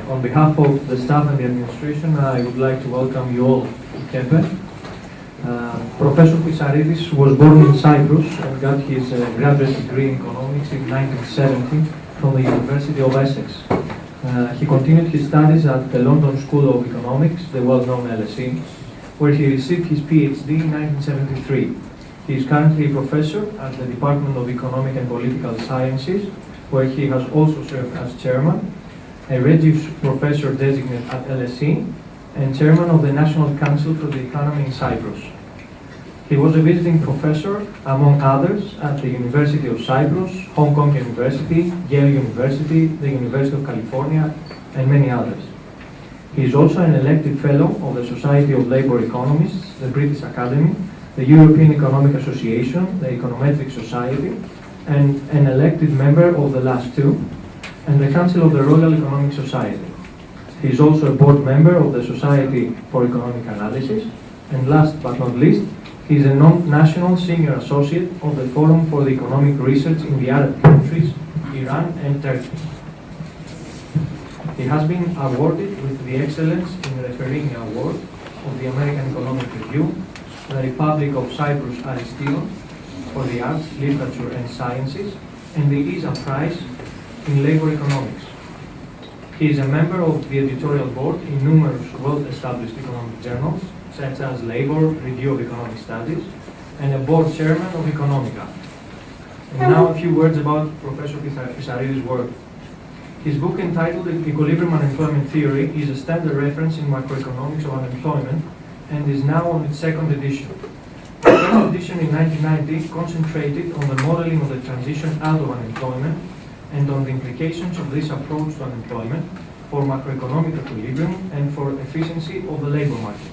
On behalf of the staff and the administration, I would like to welcome you all to ΚΕΠΕ. Professor Pissarίδη was born in Cyprus and got his graduate degree in economics in 1970 from the University of Essex. He continued his studies at the London School of Economics, the well-known LSE, where he received his PhD in 1973. He is currently a professor at the Department of Economic and Political Sciences, where he has also served as chairman, a Regius Professor designate at LSE, and chairman of the National Council for the Economy in Cyprus. He was a visiting professor, among others, at the University of Cyprus, Hong Kong University, Yale University, the University of California, and many others. He is also an elected fellow of the Society of Labour Economists, the British Academy, the European Economic Association, the Econometric Society, and an elected member of the last two, and the Council of the Royal Economic Society. He is also a board member of the Society for Economic Analysis, and last but not least, he is a non-national senior associate of the Forum for the Economic Research in the Arab countries, Iran and Turkey. He has been awarded with the Excellence in Refereeing Award of the American Economic Review, the Republic of Cyprus Aristion for the Arts, Literature and Sciences, and the ISA Prize in Labour Economics. He is a member of the editorial board in numerous well-established economic journals, such as Labour, Review of Economic Studies, and a board chairman of Economica. And now a few words about Professor Pissarίδis' work. His book entitled Equilibrium Unemployment Theory is a standard reference in macroeconomics of unemployment and is now on its second edition. The first edition in 1990 concentrated on the modeling of the transition out of unemployment and on the implications of this approach to unemployment for macroeconomic equilibrium and for efficiency of the labour market.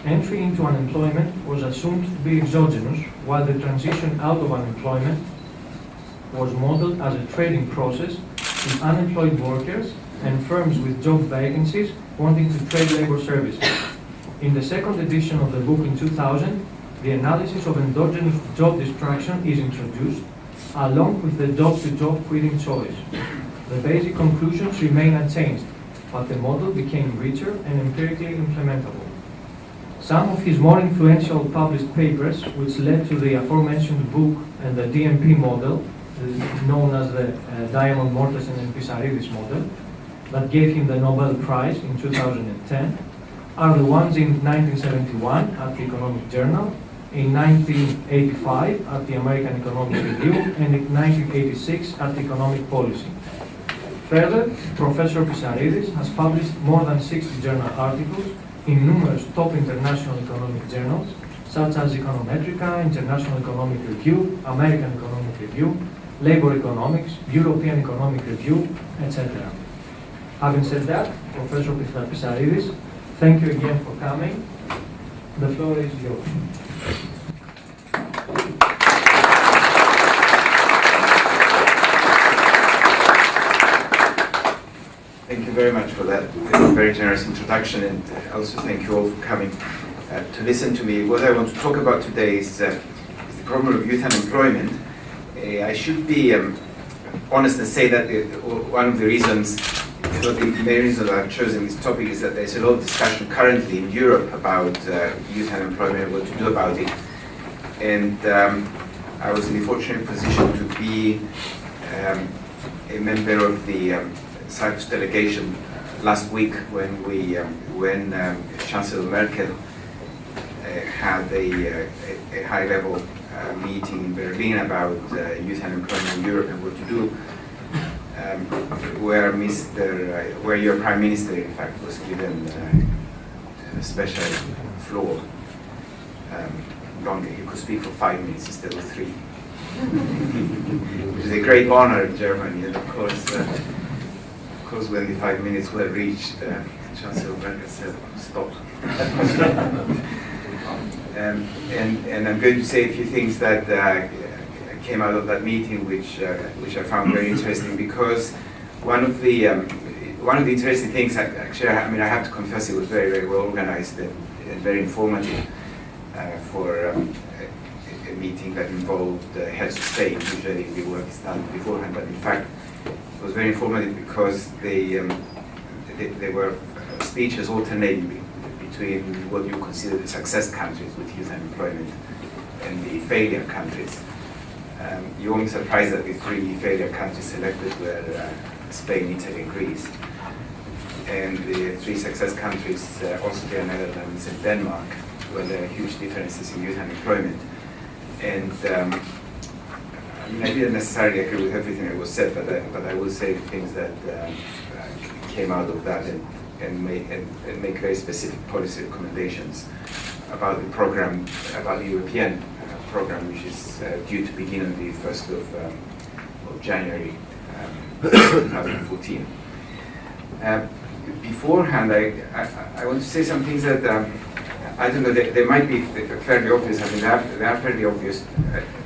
Entry into unemployment was assumed to be exogenous, while the transition out of unemployment was modeled as a trading process with unemployed workers and firms with job vacancies wanting to trade labour services. In the second edition of the book in 2000, the analysis of endogenous job destruction is introduced, along with the job-to-job quitting choice. The basic conclusions remain unchanged, but the model became richer and empirically implementable. Some of his more influential published papers, which led to the aforementioned book and the DMP model, known as the Diamond Mortensen and Pissarίδis model, that gave him the Nobel Prize in 2010, are the ones in 1971 at the Economic Journal, in 1985 at the American Economic Review, and in 1986 at Economic Policy. Further, Professor Pissarίδis has published more than 60 journal articles in numerous top international economic journals, such as Econometrica, International Economic Review, American Economic Review, Labour Economics, European Economic Review, etc. Having said that, Professor Pissarίδis, thank you again for coming. The floor is yours. Thank you very much for that very generous introduction, and also thank you all for coming to listen to me. What I want to talk about today is the problem of youth unemployment. I should be honest and say that one of the reasons, the main reason that I've chosen this topic is that there's a lot of discussion currently in Europe about youth unemployment and what to do about it. And I was in the fortunate position to be a member of the Cyprus delegation last week when Chancellor Merkel had a high-level meeting in Berlin about youth unemployment in Europe and what to do, where your Prime Minister, in fact, was given a special floor. Longer, he could speak for 5 minutes instead of 3, which is a great honor in Germany, and of course, when the 5 minutes were reached, Chancellor Merkel said, "Stop." And I'm going to say a few things that came out of that meeting, which I found very interesting, because one of the interesting things, actually, I have to confess, it was very, very well organized and very informative for a meeting that involved heads of state. Usually the work is done beforehand, but in fact it was very informative because they were speeches alternating between what you consider the success countries with youth unemployment and the failure countries. You won't be surprised that the three failure countries selected were Spain, Italy, and Greece. And the three success countries, Austria, Netherlands, and Denmark, where there are huge differences in youth unemployment. And I mean, I didn't necessarily agree with everything that was said, but I will say the things that came out of that and make very specific policy recommendations about the program, about the European program, which is due to begin on the 1st of January 2014. Beforehand, I want to say some things that I don't know, they might be fairly obvious. I mean, they are fairly obvious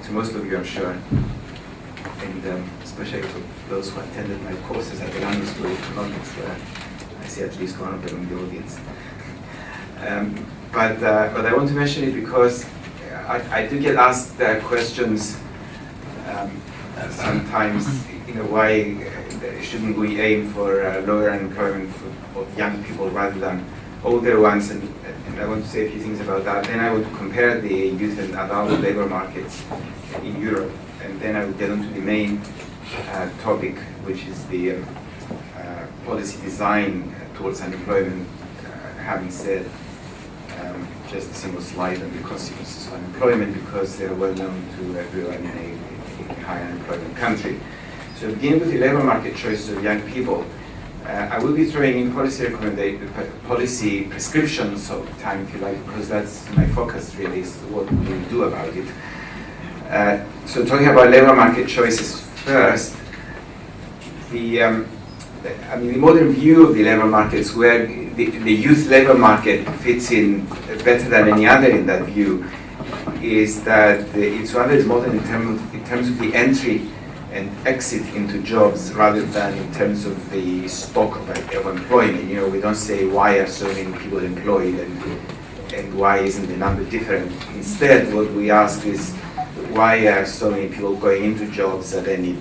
to most of you, I'm sure, and especially to those who attended my courses at the London School of Economics, where I see at least one of them in the audience. But I want to mention it because I do get asked questions sometimes, why shouldn't we aim for lower unemployment of young people rather than older ones? And I want to say a few things about that. Then I would compare the youth and adult labor markets in Europe, and then I would get on to the main topic, which is the policy design towards unemployment, having said just a single slide on the consequences of unemployment, because they are well known to everyone in a high unemployment country. So beginning with the labor market choices of young people, I will be throwing in policy prescriptions of time, if you like, because that's my focus really, is what we do about it. So talking about labor market choices first, the modern view of the labor markets, where the youth labor market fits in better than any other in that view, is that it's rather modern in terms of the entry and exit into jobs rather than in terms of the stock of employment. We don't say why are so many people employed and why isn't the number different. Instead, what we ask is why are so many people going into jobs within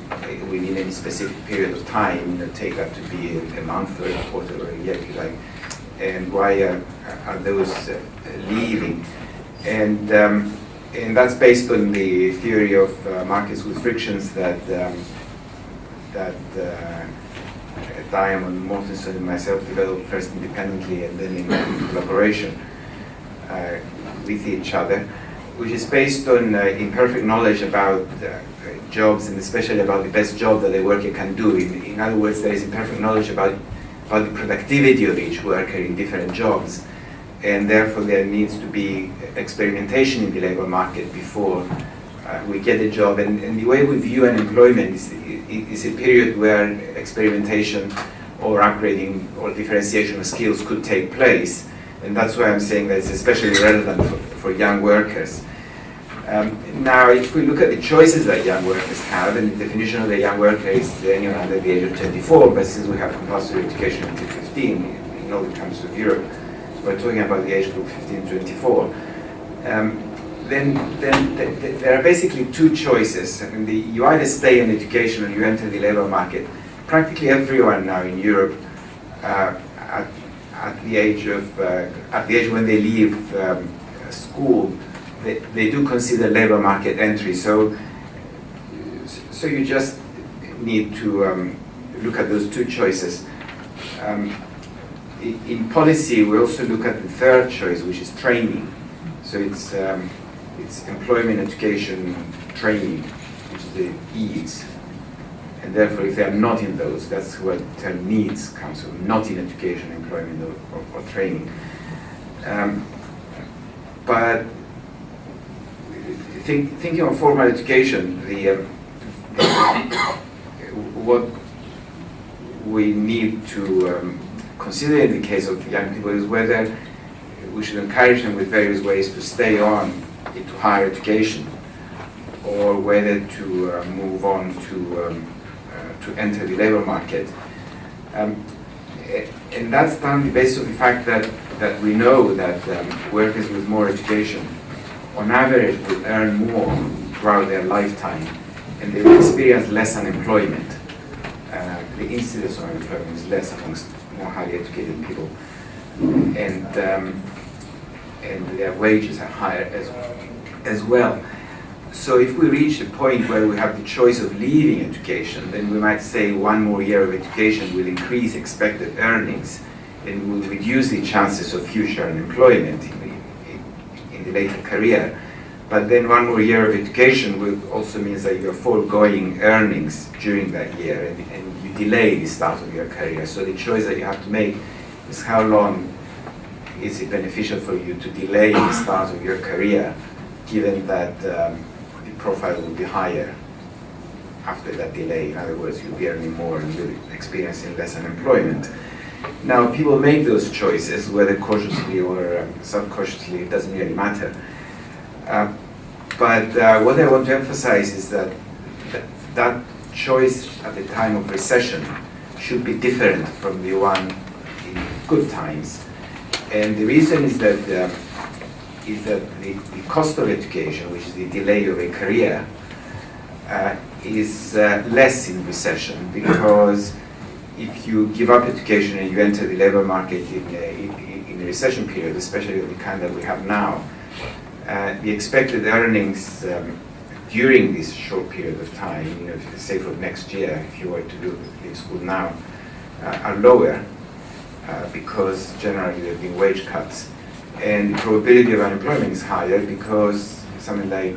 any specific period of time, take that to be a month or a quarter or a year, if you like, and why are those leaving? And that's based on the theory of markets with frictions that Diamond, Mortensen, and myself developed first independently and then in collaboration with each other, which is based on imperfect knowledge about jobs, and especially about the best job that a worker can do. In other words, there is imperfect knowledge about the productivity of each worker in different jobs, and therefore there needs to be experimentation in the labor market before we get a job. And the way we view unemployment is a period where experimentation or upgrading or differentiation of skills could take place, and that's why I'm saying that it's especially relevant for young workers. Now, if we look at the choices that young workers have, and the definition of a young worker is anyone under the age of 24, but since we have compulsory education until 15 in all the countries of Europe, so we're talking about the age group 15 to 24, then there are basically two choices. I mean, you either stay in education or you enter the labor market. Practically everyone now in Europe, at the age when they leave school, they do consider labor market entry. So you just need to look at those two choices. In policy, we also look at the third choice, which is training. So it's employment, education, training, which is the EADS. And therefore, if they are not in those, that's where the term needs comes from, not in education, employment, or training. But thinking of formal education, what we need to consider in the case of young people is whether we should encourage them with various ways to stay on into higher education, or whether to move on to enter the labor market. And that's done on the basis of the fact that we know that workers with more education on average, will earn more throughout their lifetime, and they will experience less unemployment. The incidence of unemployment is less amongst more highly educated people, and their wages are higher as well. So if we reach a point where we have the choice of leaving education, then we might say 1 more year of education will increase expected earnings and will reduce the chances of future unemployment in the later career. But then 1 more year of education will also means that you're foregoing earnings during that year, and you delay the start of your career. So the choice that you have to make is how long is it beneficial for you to delay the start of your career, given that the profile will be higher after that delay. In other words, you'll be earning more and you'll be experiencing less unemployment. Now, people make those choices, whether cautiously or subconsciously, it doesn't really matter. But what I want to emphasize is that that choice at the time of recession should be different from the one in good times. And the reason is that the cost of education, which is the delay of a career, is less in recession, because if you give up education and you enter the labor market in a recession period, especially the kind that we have now, the expected earnings during this short period of time, say for next year, if you were to leave school now, are lower because generally there have been wage cuts. And the probability of unemployment is higher because something like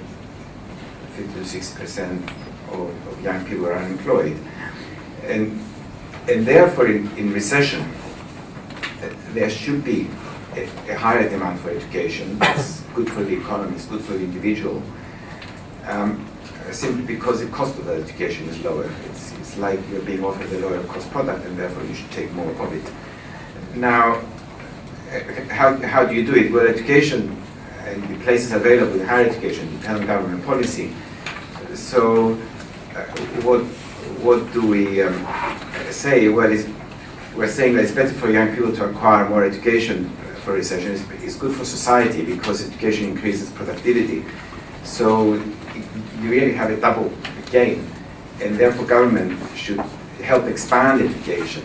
50 to 60% of young people are unemployed. And therefore, in recession, there should be a higher demand for education. It's good for the economy, it's good for the individual, simply because the cost of that education is lower. It's like you're being offered a lower cost product, and therefore you should take more of it. Now, how do you do it? Well, education and the places available in higher education depend on government policy. So, what do we say? Well, we're saying that it's better for young people to acquire more education for recession. It's good for society because education increases productivity. So you really have a double gain, and therefore government should help expand education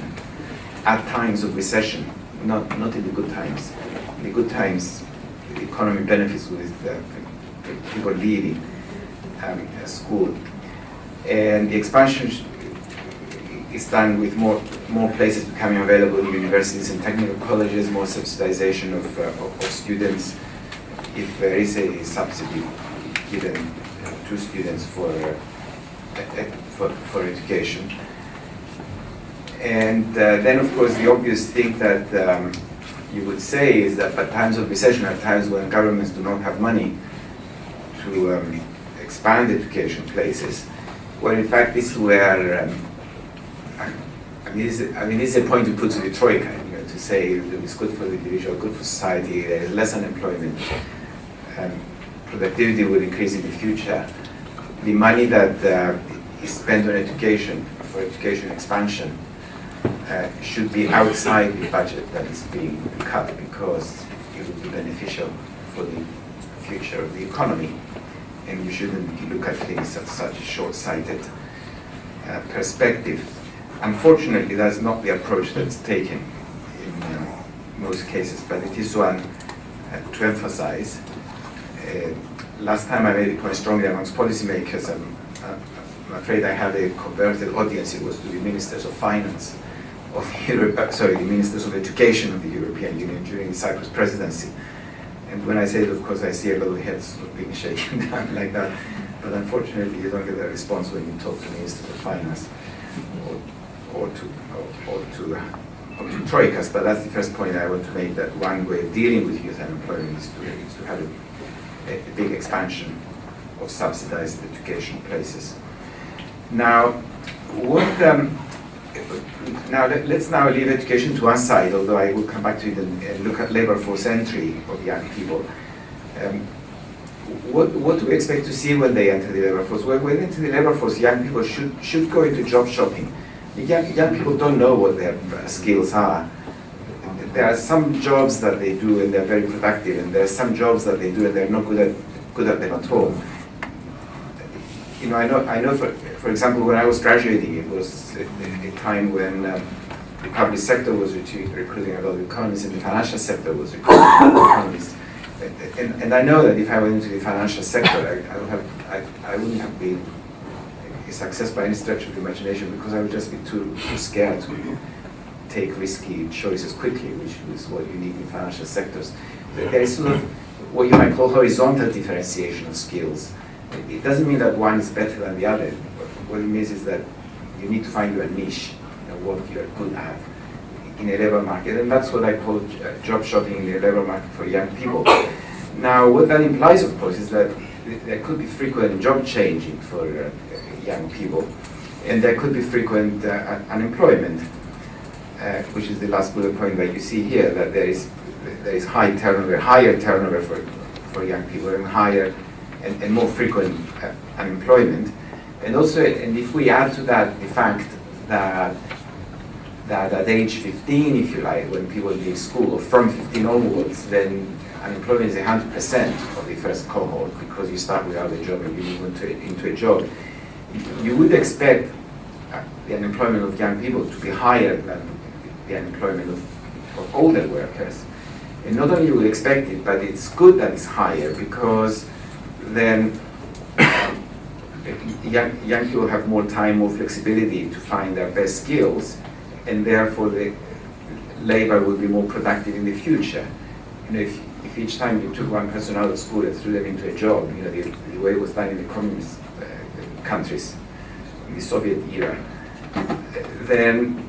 at times of recession, not in the good times. In the good times, the economy benefits with people leaving school, and the expansion is done with more places becoming available in universities and technical colleges, more subsidization of students, if there is a subsidy given to students for education. And then, of course, the obvious thing that you would say is that at times of recession, at times when governments do not have money to expand education places, well, in fact, this is where this is a point to put to the Troika, to say that it's good for the individual, good for society, there is less unemployment, productivity will increase in the future. The money that is spent on education, for education expansion, should be outside the budget that is being cut, because it will be beneficial for the future of the economy. And you shouldn't look at things at such a short-sighted perspective. Unfortunately, that's not the approach that's taken in most cases, but it is one to emphasize. Last time I made it quite strongly amongst policymakers. I'm afraid I had a converted audience. It was to the ministers of finance of Europe, the ministers of education of the European Union during the Cyprus presidency. And when I say it, of course, I see a lot of heads being shaken down like that. But unfortunately, you don't get that response when you talk to ministers of finance or to troikas. But that's the first point I want to make, that one way of dealing with youth unemployment is to have a big expansion of subsidized education places. Now, let's now leave education to one side, although I will come back to it and look at labor force entry of young people. What do we expect to see when they enter the labor force? When they enter the labor force, young people should go into job shopping. Young people don't know what their skills are. There are some jobs that they do and they're very productive, and there are some jobs that they do and they're not good at good at them at all. You know, I know for example, when I was graduating, it was a time when the public sector was recruiting a lot of economists, and the financial sector was recruiting a lot of economists. And I know that if I went into the financial sector, I wouldn't have been a success by any stretch of the imagination, because I would just be too scared to take risky choices quickly, which is what you need in financial sectors. There is sort of what you might call horizontal differentiation of skills. It doesn't mean that one is better than the other. What it means is that you need to find your niche, what you are good at in a labor market, and that's what I call job shopping in the labor market for young people. Now, what that implies, of course, is that there could be frequent job changing for young people, and there could be frequent unemployment, which is the last bullet point that you see here, that there is higher turnover for young people, and higher and more frequent unemployment. And also, and if we add to that the fact that at age 15, if you like, when people leave school, or from 15 onwards, then unemployment is 100% of the first cohort, because you start without a job and you move into a job. You would expect the unemployment of young people to be higher than the unemployment of older workers. And not only you would expect it, but it's good that it's higher, because then young people have more time, more flexibility to find their best skills, and therefore the labor will be more productive in the future. You know, if each time you took one person out of school and threw them into a job, you know, the way it was done in the communist countries, in the Soviet era, then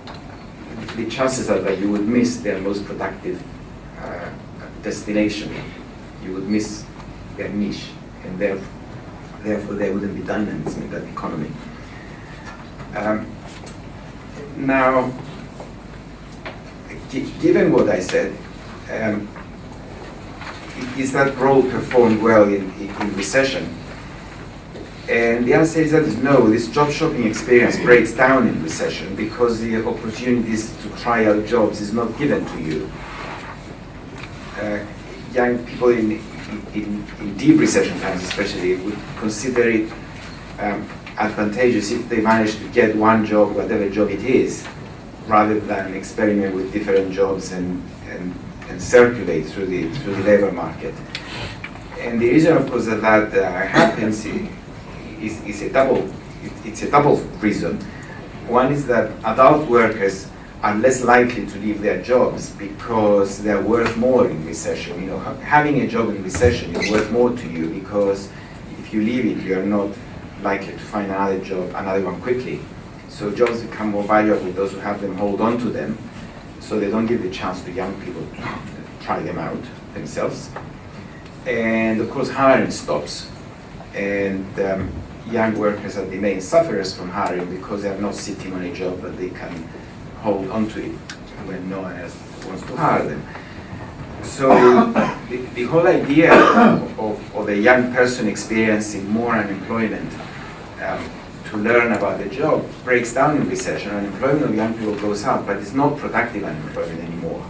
the chances are that you would miss their most productive destination. You would miss their niche, and therefore there wouldn't be dynamism in that economy. Now, given what I said, is that role performed well in recession? And the answer is that no, this job shopping experience breaks down in recession, because the opportunities to try out jobs is not given to you. Young people in deep recession times especially would consider it advantageous if they manage to get one job, whatever job it is, rather than experiment with different jobs and circulate through the labor market. And the reason, of course, that happens is a double reason. One is that adult workers are less likely to leave their jobs because they're worth more in recession. You know, having a job in recession is worth more to you, because if you leave it, you're not likely to find another job, another one quickly. So jobs become more valuable with those who have them, hold on to them, so they don't give the chance to young people to try them out themselves. And of course, hiring stops, and young workers are the main sufferers from hiring, because they are not sitting on a job that they can hold on to it when no one else wants to hire them. So the whole idea of a young person experiencing more unemployment to learn about the job breaks down in recession. Unemployment of young people goes up, but it's not productive unemployment anymore.